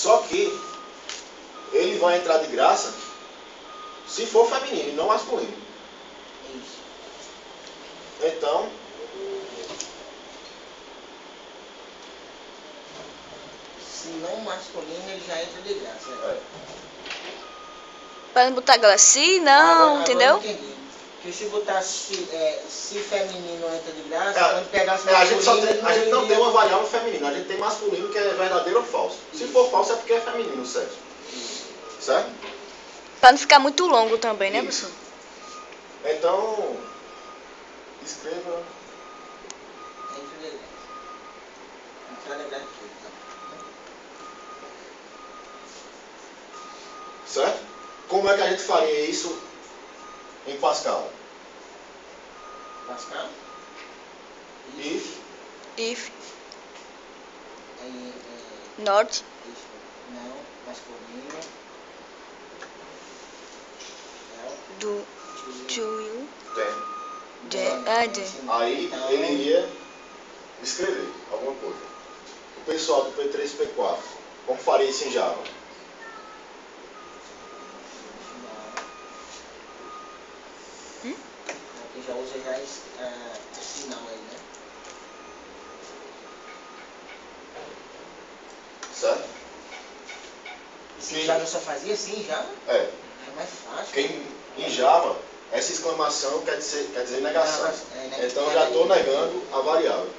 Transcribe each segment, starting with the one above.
Só que ele vai entrar de graça se for feminino e não masculino. Isso. Então, Se não masculino, ele já entra de graça. é. Para não botar agora se, não, Agora entendeu? eu entendi. Que se botar se feminino entra de graça, É, quando pegasse a gente masculino, a gente não iria- tem uma variável feminina, a gente tem masculino que é verdadeiro ou falso. Se for falso é porque é feminino o sexo. Certo? Para não ficar muito longo também, né, Isso. professor? Então, escreva. Entra de graça. Entrada gratuita. Certo? Como é que a gente faria isso em Pascal? Pascal? If, If, É, not, isso. Não, masculino. do, to you, tem. the. Aí Então, ele iria escrever alguma coisa. O pessoal do P3 e P4, como faria isso em Java? Aqui já usa já esse sinal aí, né? Certo? Esse Java só fazia assim, Java? É. É mais fácil. Porque em Java, essa exclamação quer dizer negação. né? Então eu já estou negando a variável.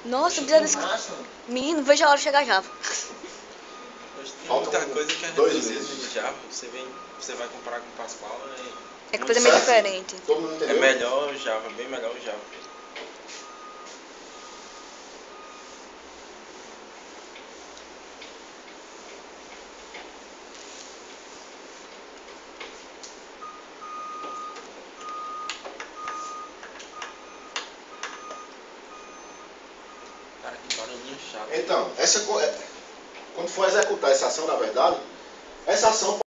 Nossa, No precisa desse. máximo, Menino, veja a hora de chegar já. Hoje tem Faltam muita coisa que é 2 reduzida meses. em Java. Você vai comparar com o Pascal, É completamente Certo? diferente. Todo mundo é entendeu? melhor o Java, bem melhor o Java. Cara, que barulhinho chato. Então, quando for executar essa ação, na verdade, essa ação